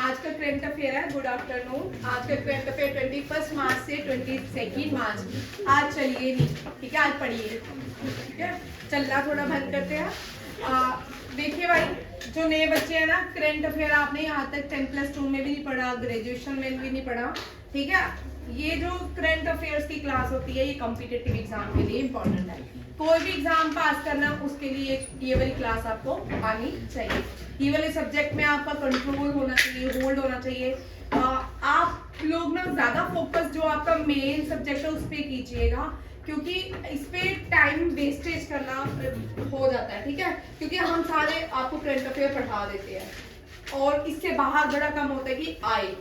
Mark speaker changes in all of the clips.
Speaker 1: आज का current affair है। Good afternoon. आज का करंट अफेयर 21 मार्च से 22 मार्च। आज चलिए नहीं, ठीक है, आज पढ़िए, ठीक है। चलना थोड़ा बंद करते हैं। देखिए भाई, जो नए बच्चे हैं ना, करंट अफेयर आपने यहाँ तक 10+2 में भी नहीं पढ़ा, ग्रेजुएशन में भी नहीं पढ़ा, ठीक है। ये जो करंट अफेयर्स की क्लास होती है, ये कॉम्पिटिटिव एग्जाम के लिए इम्पोर्टेंट है। कोई भी एग्जाम पास करना, उसके लिए ये वाली क्लास आपको आनी चाहिए। ये वाले सब्जेक्ट में आपका कंट्रोल होना चाहिए, होल्ड होना चाहिए। आप लोग ना ज्यादा फोकस जो आपका मेन सब्जेक्ट है उस पर कीजिएगा, क्योंकि इस पे टाइम वेस्टेज करना हो जाता है, ठीक है। क्योंकि हम सारे आपको करंट अफेयर पढ़ा देते हैं और इससे बाहर बड़ा कम होता है कि आए,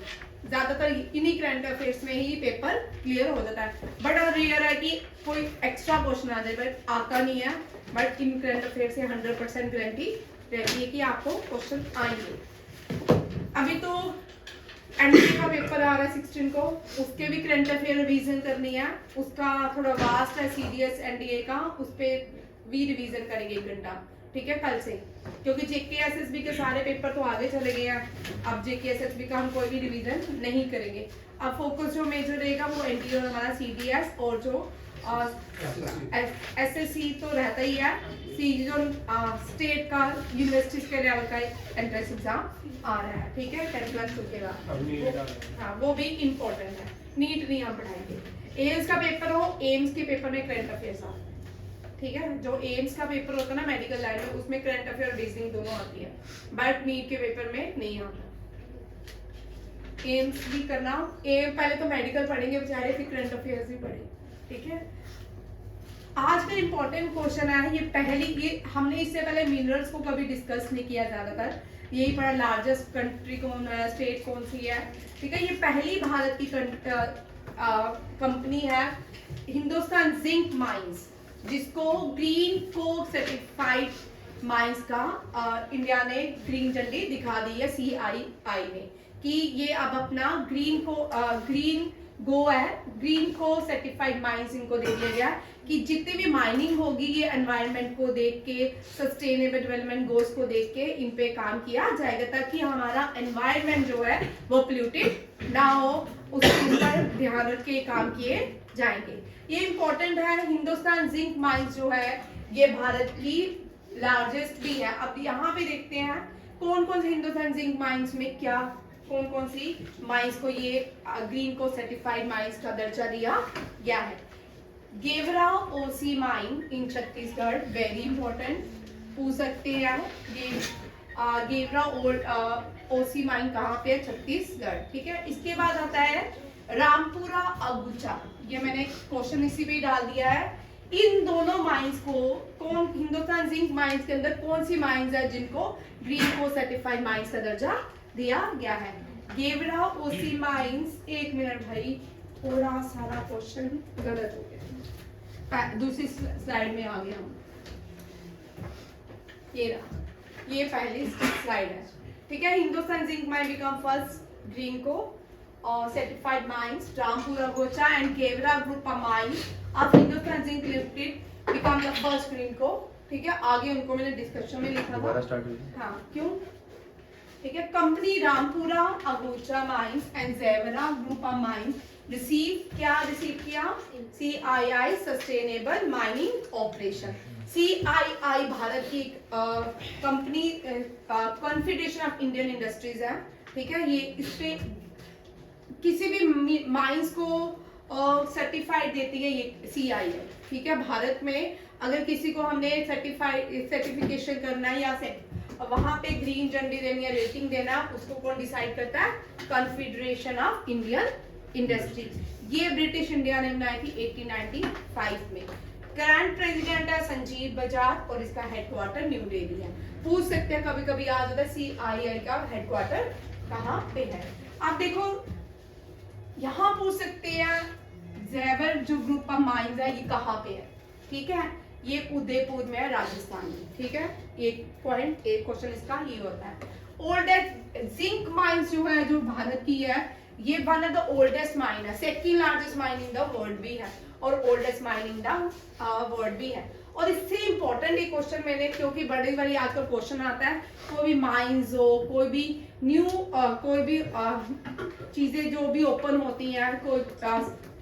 Speaker 1: ज्यादातर इन्हीं करंट अफेयर्स में ही पेपर क्लियर हो जाता है। बड़ा रेयर है कि कोई एक्स्ट्रा क्वेश्चन आ जाए, बट आता नहीं है। बट इन करंट अफेयर से 100% गारंटी रहती है कि आपको क्वेश्चन आएंगे। अभी तो एनडीए का पेपर आ रहा है 16 को, उसके भी करंट अफेयर रिवीजन करनी है। उसका थोड़ा वास्ट है, सीडीएस एनडीए का, उस पर भी रिवीजन करेंगे 1 घंटा, ठीक है, कल से। क्योंकि जेके एसएसबी के सारे पेपर तो आगे चले गए हैं, अब जेके एसएसबी का हम कोई भी रिवीजन नहीं करेंगे। अब फोकस जो मेजर रहेगा वो एनडीए और हमारा सीडीएस, और जो एसएससी तो रहता ही है, सी जो स्टेट का यूनिवर्सिटीज के लेवल का एंट्रेंस एग्जाम आ रहा है, ठीक है, 10+2 के बाद। हाँ, वो भी इम्पोर्टेंट है। नीट नहीं हम पढ़ाएंगे। एम्स का पेपर हो, एम्स के पेपर में करंट अफेयर्स आ, ठीक है। जो एम्स का पेपर होता है ना मेडिकल लाइन में, उसमें करंट अफेयर रीजनिंग दोनों आती है, बट नीट के पेपर में नहीं आता। एम्स भी करना, पहले तो मेडिकल पढ़ेंगे बेचारे, फिर करंट अफेयर्स भी पढ़ेंगे, ठीक है। आज का इम्पोर्टेंट क्वेश्चन है, ये पहली, ये हमने इससे पहले मिनरल्स को कभी डिस्कस नहीं किया, ज्यादातर यही पढ़ा लार्जेस्ट कंट्री कौन है, स्टेट कौन सी है, ठीक है। ये पहली भारत की कंपनी है हिंदुस्तान जिंक माइंस, जिसको ग्रीन को सर्टिफाइड माइंस का इंडिया ने ग्रीन झंडी दिखा दी है CII ने, कि ये अब अपना ग्रीन को सर्टिफाइड माइंस इनको दे दिया गया, कि जितनी भी माइनिंग होगी ये एनवायरनमेंट को देख के, सस्टेनेबल डेवलपमेंट गोल्स को देख के इन पे काम किया जाएगा, ताकि हमारा एनवायरनमेंट जो है वो पोल्यूटेड ना हो, उसके ऊपर ध्यान रख के काम किए जाएंगे। ये इंपॉर्टेंट है। हिंदुस्तान जिंक माइंस जो है ये भारत की लार्जेस्ट भी है। अब यहाँ पे देखते हैं कौन कौन से हिंदुस्तान जिंक माइंस में क्या, कौन कौन सी माइंस को ये ग्रीन को सर्टिफाइड माइंस का दर्जा दिया गया है। Gevra OC mine in Chhattisgarh, very important, पूछ सकते हैं ये गेवरा ओसी माइन कहाँ पे है, छत्तीसगढ़, ठीक है। इसके बाद आता है रामपुरा अगुचा, ये मैंने क्वेश्चन इसी पे डाल दिया है। इन दोनों माइंस को कौन, हिंदुस्तान जिंक माइंस के अंदर कौन सी माइंस है जिनको ग्रीन को सर्टिफाइड माइंस का दर्जा दिया गया है। गेवरा ओसी माइंस, 1 मिनट भाई, थोड़ा सारा क्वेश्चन गलत हो गया, दूसरी स्लाइड में आ गया हम, ये रहा, ये पहली स्लाइड है, ठीक है। Hindustan zinc mine become first green को certified mines, Rampura Gocha and Kevra group of mines of Hindustan Zinc Limited become the first green को, ठीक है। आगे उनको मैंने डिस्कशन में लिखा था, हाँ, क्यों, ठीक है। Company Rampura Agucha mines and Gevra group of mines receive किया CII sustainable mining operation. CII Bharat की company, confederation of Indian industries है, ठीक है। ये इस पे किसी भी माइंस को सर्टिफाइड देती है ये CII, ठीक है। भारत में अगर किसी को हमने सर्टिफिकेशन करना है या वहां पे ग्रीन झंडी देनी है, रेटिंग देना, उसको कौन डिसाइड करता है, कॉन्फेडरेशन ऑफ इंडियन इंडस्ट्रीज। ये ब्रिटिश इंडिया ने बनाई थी 1895 में। करंट प्रेसिडेंट है संजीव बजाज और इसका हेडक्वार्टर न्यू दिल्ली है। पूछ सकते हैं कभी कभी आ जाता है CII का हेडक्वार्टर कहाँ पे है। आप देखो यहाँ पूछ सकते हैं जेवर जो ग्रुप ऑफ माइंस है ये कहाँ पे है, ठीक है। ये उदयपुर में है, राजस्थान में, ठीक है। एक पॉइंट, एक क्वेश्चन इसका ये होता है। ओल्डेस्ट जिंक माइंस जो है, जो भारत की है, ये one of the oldest mine है, second largest mine in the world भी है और oldest mine in the world भी है। और इससे इंपॉर्टेंट ये क्वेश्चन मैंने, क्योंकि बड़ी बड़ी आजकल क्वेश्चन आता है, कोई भी माइंस हो, कोई भी न्यू कोई भी चीजें जो भी ओपन होती हैं, कोई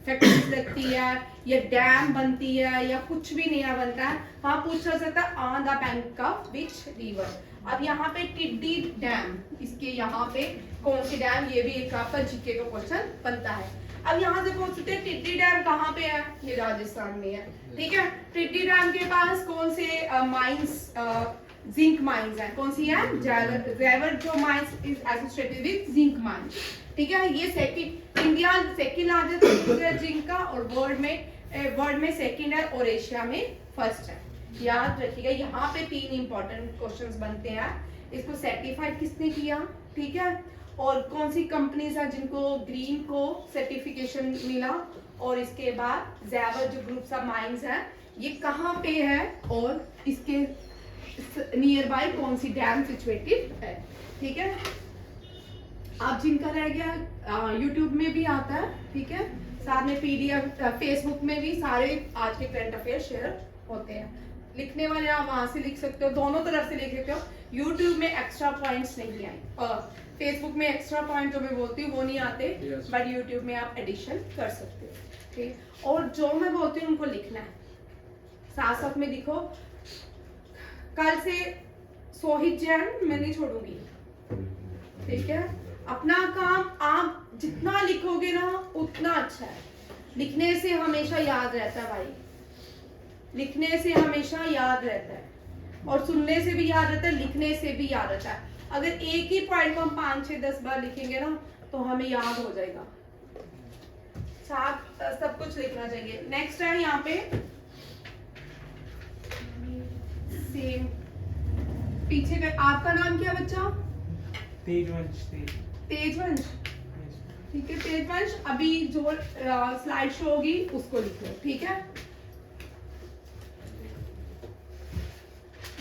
Speaker 1: फैक्ट्रीज लगती है या डैम बनती है या कुछ भी नया बनता है, वहाँ पूछा जाता है on the bank of which river. अब यहाँ पे टिड्डी डैम, इसके यहाँ पे कौन सी डैम, ये भी एक आपका जीके का क्वेश्चन बनता है। अब यहाँ से पूछ सकते हैं टिड्डी डैम कहाँ पे है, ये राजस्थान में है, ठीक है। टिड्डी डैम के पास कौन से माइंस, जिंक माइंस है, कौन सी है, ज़ेवर जो mines is associated with zinc mines, ठीक है। ये सेकंड, इंडिया सेकंड लार्जेस्ट है जिंक का, और वर्ल्ड में सेकंड है और एशिया में फर्स्ट है। याद रखिएगा, यहाँ पे 3 इंपॉर्टेंट क्वेश्चंस बनते हैं। इसको सर्टिफाइड किसने किया, ठीक है, और कौन सी कंपनीज है जिनको ग्रीन को सर्टिफिकेशन मिला, और इसके बाद ज़ेवर जो ग्रुप्स ऑफ माइंस है ये कहाँ पे है, और इसके नियर बाय कौन सी डैम सिचुएटेड है, ठीक है। आप जिनका रह गया यूट्यूब में भी आता है, ठीक है, साथ में पीडीएफ फेसबुक में भी सारे आज के करंट अफेयर शेयर होते हैं। लिखने वाले आप वहां से लिख सकते हो, दोनों तरफ से लिख सकते हो। यूट्यूब में एक्स्ट्रा पॉइंट्स नहीं आए, और फेसबुक में एक्स्ट्रा पॉइंट जो मैं बोलती हूँ वो नहीं आते, बट यूट्यूब में आप एडिशन कर सकते हो, ठीक। और जो मैं बोलती हूँ उनको लिखना है, साथ साथ में लिखो। कल से सोहित जैन मैं नहीं छोड़ूंगी, ठीक है। अपना काम आप जितना लिखोगे ना उतना अच्छा है। लिखने से हमेशा याद रहता है भाई, लिखने से हमेशा याद रहता है, और सुनने से भी याद रहता है, लिखने से भी याद रहता है। अगर एक ही पॉइंट को हम 5, 6, 10 बार लिखेंगे ना तो हमें याद हो जाएगा। साथ सब कुछ लिखना चाहिए। नेक्स्ट है यहाँ पे सेम पीछे का, आपका नाम क्या बच्चा?
Speaker 2: तेजवंश।
Speaker 1: तेजवंश, ठीक है। तेजवंश, अभी जो स्लाइड शो होगी उसको लिख लो, ठीक है।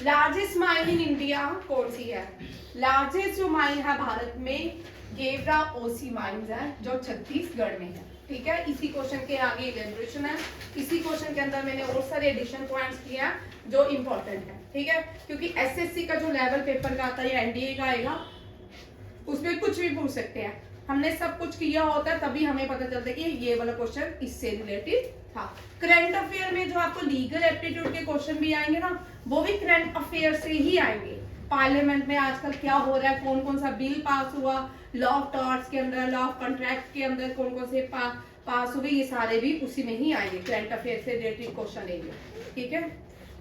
Speaker 1: लार्जेस्ट माइन इन इंडिया कौन सी है? लार्जेस्ट जो माइन है भारत में गेवरा ओसी माइंस है, जो छत्तीसगढ़ में है, ठीक है। इसी क्वेश्चन के आगे इलेबोरेशन है। इसी क्वेश्चन के अंदर मैंने और सारे एडिशन पॉइंट्स किए हैं जो इंपॉर्टेंट है, ठीक है, क्योंकि एसएससी का जो लेवल पेपर का आता है या एनडीए का आएगा उसमें कुछ भी पूछ सकते हैं। हमने सब कुछ किया होता है तभी हमें पता चलता है कि ये वाला क्वेश्चन इससे रिलेटेड था। करंट अफेयर में जो आपको लीगल एप्टीट्यूड के क्वेश्चन भी आएंगे ना, वो भी करंट अफेयर से ही आएंगे। पार्लियामेंट में आजकल क्या हो रहा है, कौन कौन सा बिल पास हुआ, लॉ ऑफ टॉर्ट्स के अंदर, लॉ ऑफ कॉन्ट्रैक्ट के अंदर कौन कौन से पास हुए, ये सारे भी उसी में ही आएंगे, करंट अफेयर से रिलेटेड क्वेश्चन आएंगे, ठीक है।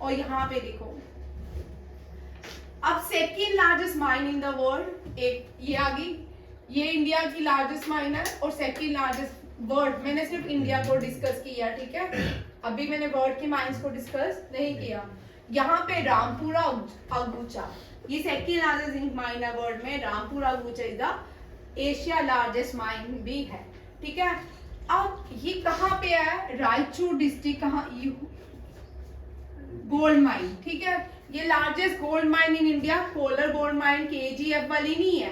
Speaker 1: और यहाँ पे देखो, अब second largest mine in the world, एक ये आ गई, ये इंडिया की लार्जेस्ट माइन है, और सेकेंड लार्जेस्ट वर्ल्ड, मैंने सिर्फ इंडिया को डिस्कस किया, ठीक है। अभी मैंने वर्ल्ड की माइंस को डिस्कस नहीं किया। यहाँ पे रामपुरा अगुचा, ये सेकेंड लार्जेस्ट जिंक माइन है वर्ल्ड में। Rampura Agucha is the Asia largest mine भी है, ठीक है। अब ये कहाँ पे है? रायचूर डिस्ट्रिक्ट, कहाँ, गोल्ड माइन, ठीक है। ये largest gold mine in India, Kolar gold mine, KGF वाली नहीं है,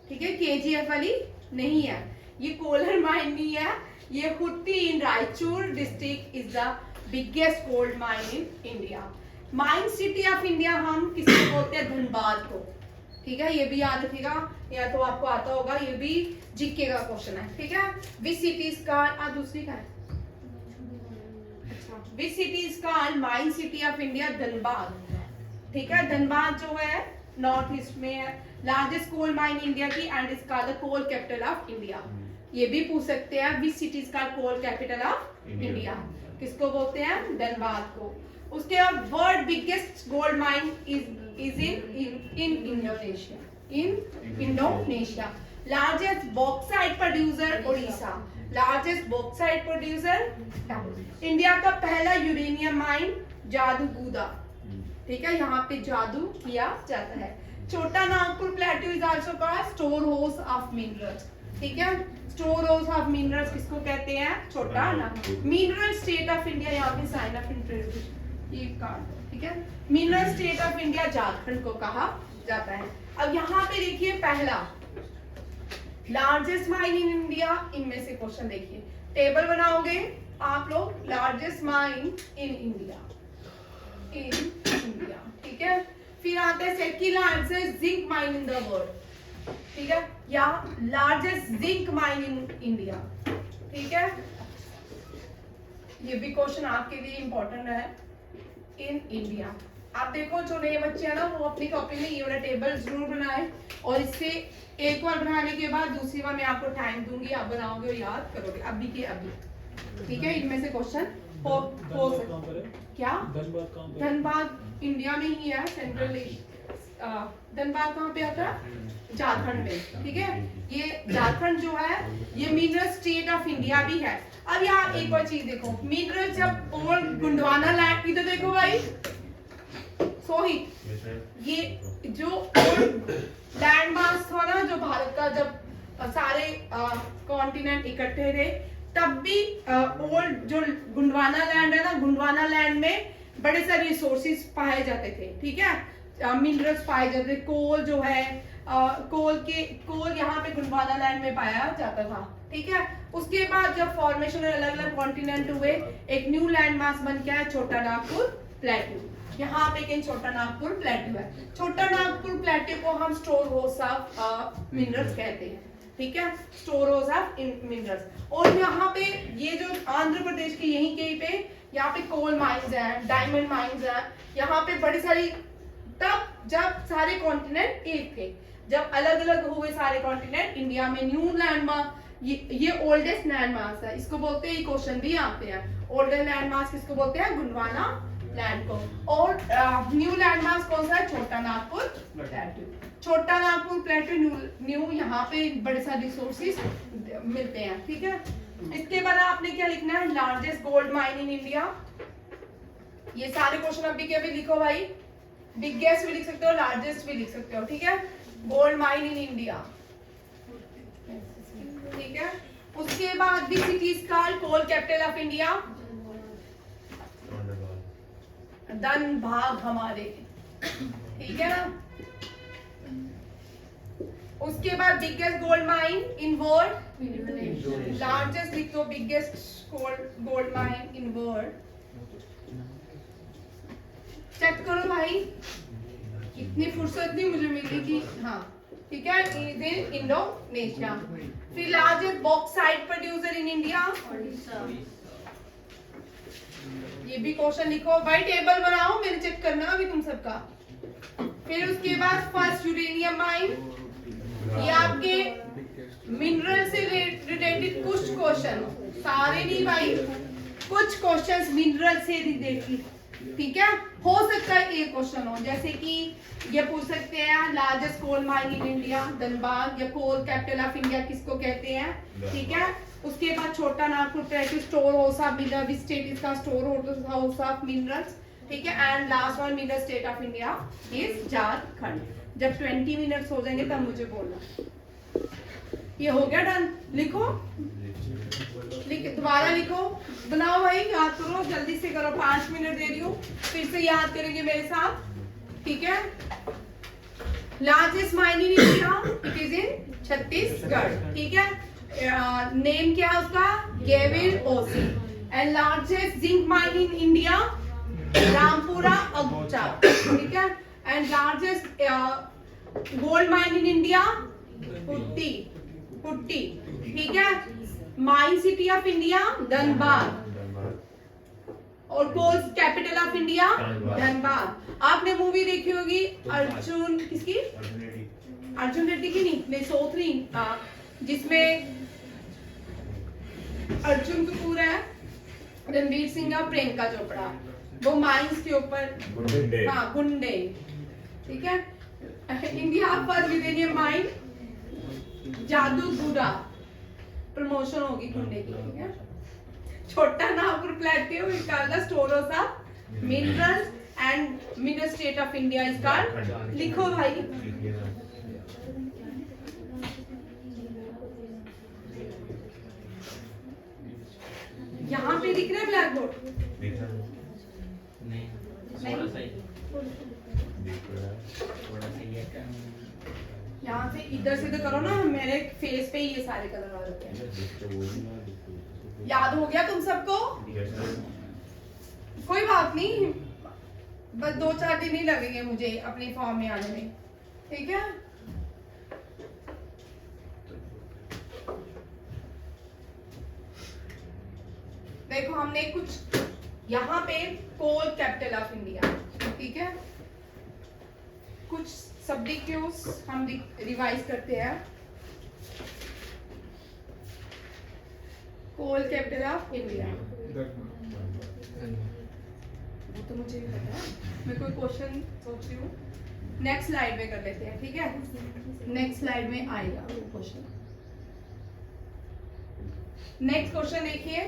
Speaker 1: ठीक है, केजीएफ वाली नहीं है, ये कोलर माइन नहीं है, ये Hutti in Raichur district is the biggest gold mine in India. Mine city of India हम किसको बोलते हैं? धनबाद को, ठीक है, ये भी याद रखिएगा, या तो आपको आता होगा, ये भी जीके का क्वेश्चन है, ठीक है। विच सिटी इज कॉल्ड, दूसरी का है, अच्छा, which city is called mine city of India? Dhanbad, ठीक है। धनबाद जो है नॉर्थ ईस्ट में है, लार्जेस्ट कोल माइन इंडिया की, and is called the coal capital of India. ये भी पूछ सकते हैं, which city is called coal capital of India, किसको बोलते हैं? धनबाद को। उसके बाद world biggest gold mine is in Indonesia, in Indonesia. Largest bauxite producer Orissa, largest bauxite producer. India का पहला यूरेनियम माइन जादूगुदा, ठीक है, यहाँ पे जादू किया जाता है। छोटा Nagpur plateau is also called store house of minerals, ठीक है। स्टोर हाउस ऑफ मिनरल्स किसको कहते हैं? छोटा Nagpur. Mineral state of India, यहाँ पे साइन ऑफ इंट्रोडक्शन, ये कार्ड, ठीक है। Mineral state of India Jharkhand को कहा जाता है। अब यहाँ पे देखिए, पहला लार्जेस्ट माइन इन इंडिया, इनमें से क्वेश्चन देखिए, टेबल बनाओगे आप लोग, लार्जेस्ट माइन इन इंडिया, ठीक है। फिर आता है second largest zinc mine in the world, ठीक है, या largest zinc mine in India, ठीक है, ये भी क्वेश्चन आपके लिए इंपॉर्टेंट है। इन इंडिया आप देखो जो नए बच्चे हैं ना वो अपनी कॉपी में ये वाला टेबल जरूर बनाएं, और इससे एक बार बनाने के बाद दूसरी बार मैं आपको टाइम दूंगी, आप बनाओगे और याद करोगे अभी के अभी, ठीक है। इनमें से क्वेश्चन हो क्या धनबाद इंडिया में ही है, सेंट्रल धनबाद कहाँ पे आता है, झारखंड में, ठीक है। ये झारखंड जो है ये मिनरल स्टेट ऑफ इंडिया भी है। अब यहाँ एक और चीज देखो, मिनरल जब ओल्ड गुंडवाना लैंड, इधर देखो भाई सोहित, ये जो ओल्ड लैंड मास था ना जो भारत का, जब सारे कॉन्टिनेंट इकट्ठे थे तब भी ओल्ड जो गुंडवाना लैंड है ना, गुंडवाना लैंड में बड़े सारे रिसोर्सेज पाए जाते थे, ठीक है, मिनरल्स पाए जाते थे। कोल जो है कोल यहाँ पे गुंडवाना लैंड में पाया जाता था, ठीक है। उसके बाद जब फॉर्मेशन अलग अलग कॉन्टिनेंट हुए, एक न्यू लैंड मास बन गया है छोटा नागपुर प्लेटू। यहाँ पे एक छोटा नागपुर प्लेटू है। छोटा नागपुर प्लेटू को हम स्टोर हाउस ऑफ मिनरल्स कहते हैं, ठीक है, स्टोर हाउस ऑफ मिनरल्स। और यहाँ पे ये जो आंध्र प्रदेश के यहीं कहीं पे यहाँ पे कोल माइंस हैं, डायमंड माइंस हैं, यहाँ पे बड़ी सारी, तब जब सारे कॉन्टिनेंट एक थे, जब अलग अलग हुए सारे कॉन्टिनेंट, इंडिया में न्यू लैंड मास, ये ओल्डेस्ट लैंड मास है, इसको बोलते हैं, क्वेश्चन भी आते हैं, ओल्डेस्ट लैंड मास किसको बोलते हैं, गुंडवाना लैंड को। और न्यू लैंड मास कौन सा है, छोटा नागपुर प्लेटू। छोटा नागपुर प्लेटू न्यू यहाँ पे बड़े सारे रिसोर्सेज मिलते हैं, ठीक है। इसके बाद आपने क्या लिखना है, largest gold mine in India. ये सारे क्वेश्चन अभी के अभी लिखो भाई, बिगेस्ट भी लिख सकते हो, लार्जेस्ट भी लिख सकते हो, ठीक है। गोल्ड माइन इन इंडिया, ठीक है। उसके बाद भी cities called coal capital of India, Dhanbad हमारे, ठीक है ना। उसके बाद biggest gold mine in world, largest लिख दो, biggest gold mine in world. Check करो भाई, इतनी फुर्सत नहीं मुझे मिली कि हाँ, ठीक है, इज इन इंडोनेशिया। फिर largest bauxite producer in India, ये भी क्वेश्चन लिखो भाई, टेबल बनाओ, मेरे चेक करना अभी तुम सबका। फिर उसके बाद फर्स्ट यूरेनियम माइन, ये आपके मिनरल से रिलेटेड कुछ क्वेश्चन, सारे नहीं भाई, कुछ क्वेश्चंस मिनरल से रिलेटेड, ठीक है। हो सकता है एक क्वेश्चन हो, जैसे कि ये पूछ सकते हैं largest coal mine in India, Dhanbad, या कोल कैपिटल ऑफ इंडिया किसको कहते हैं, ठीक है। उसके बाद छोटा Nagpur प्लेटू store house of mineral, which state इसका स्टोर हाउस ऑफ मिनरल्स, ठीक है। And last one mineral state of India is Jharkhand. जब 20 मिनट्स हो जाएंगे तब मुझे बोलना। ये हो गया डन, लिखो, दोबारा लिखो, बनाओ भाई, याद करो, जल्दी से करो, 5 मिनट दे रही हूँ, फिर से याद करेंगे मेरे साथ, ठीक है। Largest mine in India, it is in Chhattisgarh, ठीक है। नेम क्या है उसका, Gevra OC. And largest zinc mine in India, Rampura Agucha, ठीक है। And largest gold mine in India, Hutti, ठीक है। Mine city of India, Dhanbad. और coal capital of India, Dhanbad. आपने मूवी देखी होगी अर्जुन, किसकी, अर्जुन रेड्डी की नहीं, सोथरी, जिसमें अर्जुन कपूर है, रणवीर सिंह और प्रियंका चोपड़ा, वो माइंस के ऊपर, हाँ, गुंडे, ठीक है। India first uranium mine, Jaduguda, promotion होगी गुंडे की, ठीक है। छोटा Nagpur प्लेटू is called the store house of minerals and mineral state of India is called, लिखो भाई। यहाँ पे दिख रहा है ब्लैक बोर्ड, नहीं, यहाँ से इधर से तो करो ना, मेरे फेस पे ये सारे कलर आ रखे हैं। याद हो गया तुम सबको, कोई बात नहीं, बस 2-4 दिन ही लगेंगे मुझे अपनी फॉर्म में आने में, ठीक है। देखो हमने कुछ यहाँ पे कोल कैपिटल ऑफ इंडिया, ठीक है, कुछ सब्डिक्यूज हम रिवाइज करते हैं। कोल कैपिटल ऑफ इंडिया, वो तो मुझे भी पता है, मैं कोई क्वेश्चन सोच रही हूँ, नेक्स्ट स्लाइड में कर लेते हैं, ठीक है, नेक्स्ट स्लाइड में आएगा वो क्वेश्चन। नेक्स्ट क्वेश्चन देखिए,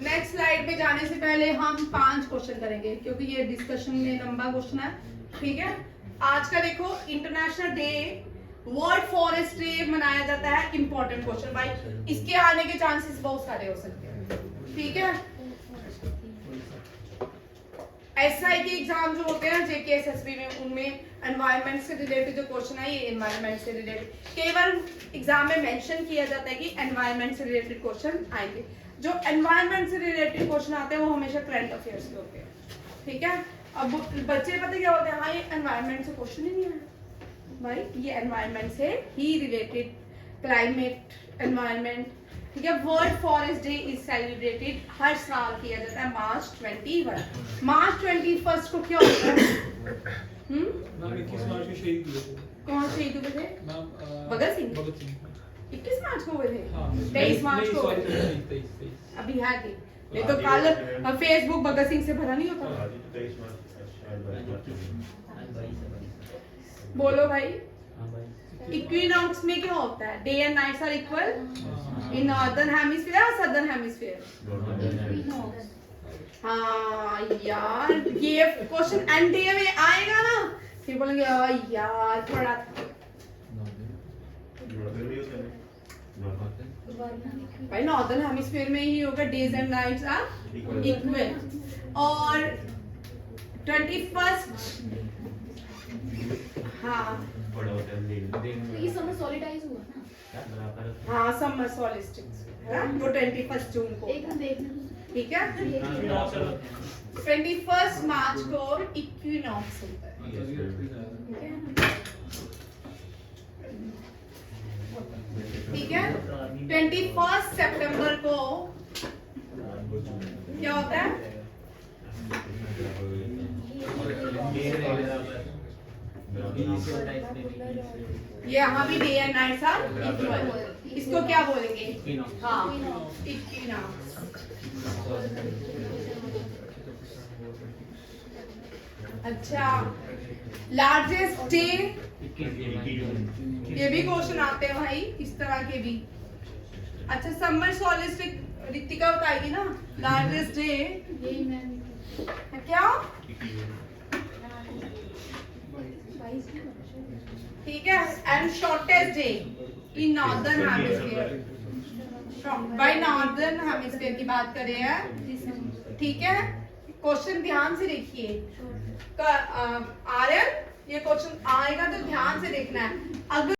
Speaker 1: नेक्स्ट स्लाइड में जाने से पहले हम 5 क्वेश्चन करेंगे क्योंकि ये डिस्कशन में लंबा क्वेश्चन है, ठीक है। आज का देखो international day world forest day मनाया जाता है, इंपॉर्टेंट क्वेश्चन भाई, इसके आने के चांसेस बहुत सारे हो सकते हैं, ठीक है। एसआई के एग्जाम जो होते हैं जेकेएसएसबी में, उनमें एनवायरनमेंट से रिलेटेड जो क्वेश्चन है ये एनवायरनमेंट से रिलेटेड, केवल एग्जाम में मेंशन किया जाता है कि एनवायरनमेंट से रिलेटेड क्वेश्चन आएंगे। जो एनवायरनमेंट से रिलेटेड क्वेश्चन आते हैं वो हमेशा करंट अफेयर्स के होते हैं, ठीक है। अब बच्चे पता क्या होते हैं, हाँ ये एनवायरनमेंट से क्वेश्चन ही नहीं आया भाई, ये एनवायरनमेंट से ही रिलेटेड, क्लाइमेट, एनवायरनमेंट, ठीक है। World forest day is celebrated, हर साल किया जाता है मार्च 21। मार्च 21 को क्या होता है?
Speaker 2: मैम 21 मार्च को शहीद हुए थे।
Speaker 1: कौन शहीद हुए थे?
Speaker 2: मैम
Speaker 1: भगत सिंह।
Speaker 2: भगत सिंह।
Speaker 1: 21 मार्च को हुए थे?
Speaker 2: हाँ
Speaker 1: 23 मार्च को हुए थे।
Speaker 2: 23
Speaker 1: अभी है कि नहीं तो कल फेसबुक भगत सिंह से भरा नहीं होता। बोलो भाई, इक्विनॉक्स में क्या होता है? Day and nights are equal in northern hemisphere और सदर्न हेमिस्फीयर? हाँ यार, ये क्वेश्चन एनडीए में आएगा ना, फिर बोलेंगे यार पढ़ा था भाई। नॉर्दर्न हेमिस्फीयर में ही होगा, days and nights are equal. और 21st, हाँ
Speaker 3: ये समर सॉलिडाइज हुआ ना?
Speaker 1: हाँ समर सॉलिस्टिक्स है वो 21 जून को,
Speaker 3: एक मिनट देखने दो।
Speaker 1: ठीक है। 21 मार्च को इक्विनॉक्स होता है, ठीक है। 21 सितंबर को क्या होता है? ये यहाँ भी day and nights are equal, इसको क्या बोलेंगे? हाँ इक्विनॉक्स। अच्छा, लार्जेस्ट डे, ये भी क्वेश्चन आते हैं भाई इस तरह के भी। अच्छा समर सॉलिस्टिक रितिका बताएगी ना, लार्जेस्ट डे
Speaker 3: यही मैम
Speaker 1: क्या, ठीक है। And shortest day in northern hemisphere, by northern hemisphere की बात करें हैं, ठीक है। क्वेश्चन ध्यान से देखिए, आर्यन ये क्वेश्चन आएगा तो ध्यान से देखना है। अगर